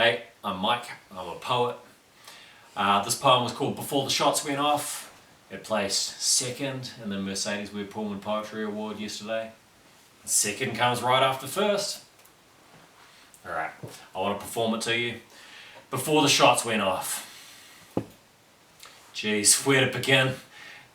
Hey, I'm Mike, I'm a poet. This poem was called Before the Shots Went Off. It placed second in the Mercedes Webb-Pullman Poetry Award yesterday. Second comes right after first. Alright, I want to perform it to you. Before the shots went off. Geez, where to begin?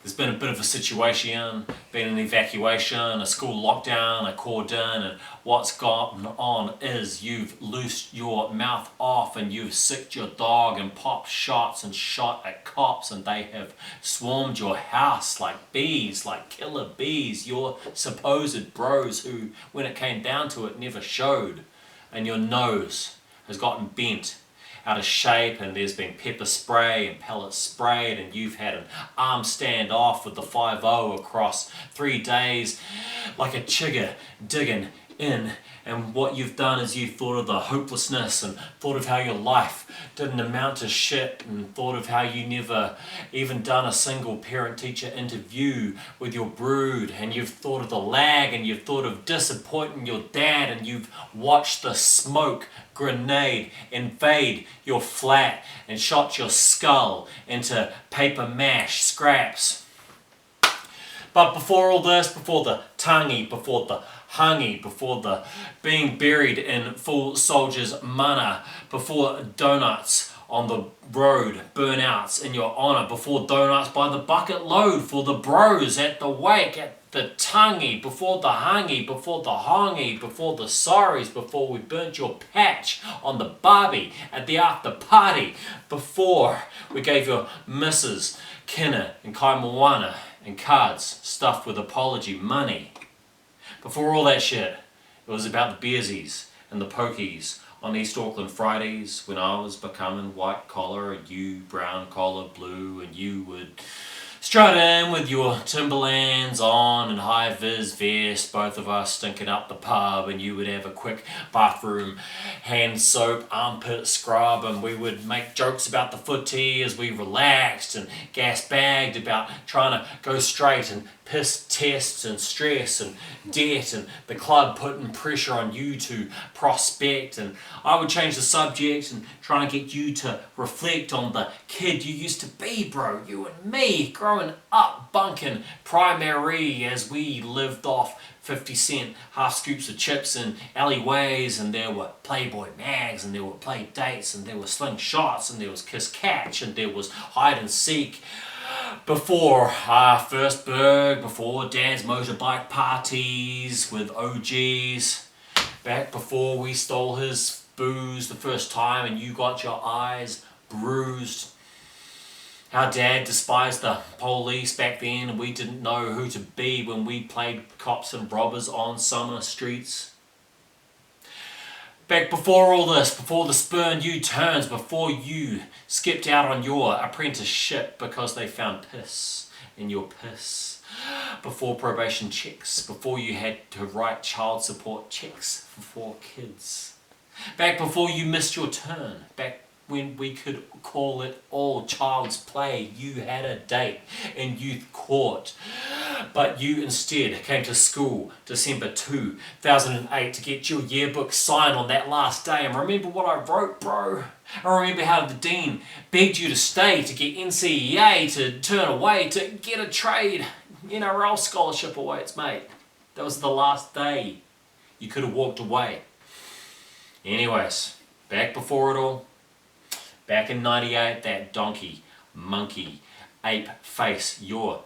There's been a bit of a situation, been an evacuation, a school lockdown, a cordon, and what's gone on is you've loosed your mouth off and you've sicked your dog and popped shots and shot at cops, and they have swarmed your house like bees, like killer bees, your supposed bros who, when it came down to it, never showed. And your nose has gotten bent out of shape, and there's been pepper spray and pellets sprayed, and you've had an arm standoff with the 5-0 across 3 days like a chigger digging in. And what you've done is you've thought of the hopelessness and thought of how your life didn't amount to shit, and thought of how you never even done a single parent-teacher interview with your brood, and you've thought of the lag, and you've thought of disappointing your dad, and you've watched the smoke grenade invade your flat and shot your skull into paper mache scraps. But before all this, before the tangi, before the hangi, before the being buried in full soldier's mana, before donuts on the road, burnouts in your honour, before donuts by the bucket load for the bros at the wake, at the tangi, before the hangi, before the hongi, before the sorries, before we burnt your patch on the barbie at the after party, before we gave your missus kina and kaimoana and cards stuffed with apology money. Before all that shit, it was about the beersies and the pokies on East Auckland Fridays when I was becoming white collar and you brown collar blue, and you would strut in with your Timberlands on and high vis vest, both of us stinking up the pub, and you would have a quick bathroom hand soap armpit scrub, and we would make jokes about the footie as we relaxed and gas bagged about trying to go straight, and piss tests and stress and debt and the club putting pressure on you to prospect, and I would change the subject and trying to get you to reflect on the kid you used to be, bro, you and me growing up bunking primary as we lived off 50-cent half scoops of chips in alleyways, and there were Playboy mags, and there were play dates, and there were slingshots, and there was kiss catch, and there was hide and seek. Before our first berg, before Dad's motorbike parties with OGs, back before we stole his booze the first time and you got your eyes bruised. How Dad despised the police back then, and we didn't know who to be when we played cops and robbers on summer streets. Back before all this, before the spurned U-turns, before you skipped out on your apprenticeship because they found piss in your piss. Before probation checks, before you had to write child support checks for 4 kids. Back before you missed your turn, back when we could call it all child's play, you had a date in youth court. But you instead came to school December 2008 to get your yearbook signed on that last day. And remember what I wrote, bro? I remember how the dean begged you to stay, to get NCEA, to turn away, to get a trade. NRL scholarship awaits, mate. That was the last day. You could have walked away. Anyways, back before it all, back in 98, that donkey, monkey, ape face, your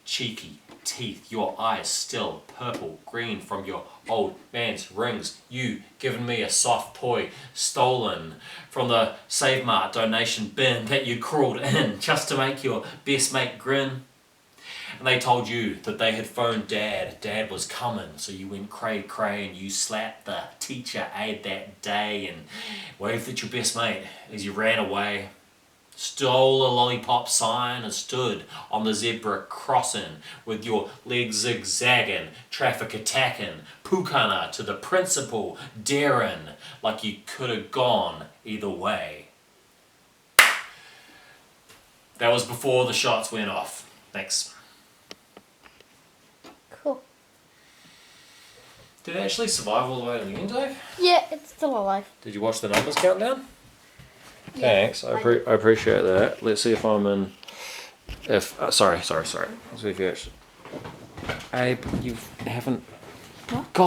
cheeky teeth, your eyes still purple green from your old man's rings, you giving me a soft toy stolen from the Save Mart donation bin that you crawled in just to make your best mate grin. And they told you that they had phoned Dad. Dad was coming, so you went cray cray and you slapped the teacher aide that day and waved at your best mate as you ran away. Stole a lollipop sign and stood on the zebra crossing with your legs zigzagging, traffic attacking, pukana to the principal, daring like you could have gone either way. That was before the shots went off. Thanks. Cool. Did it actually survive all the way to the end, Dave? Yeah, it's still alive. Did you watch the numbers countdown? Thanks, I appreciate that. Let's see if I'm in. If sorry. Let's see if you actually. Abe, you haven't. What? God.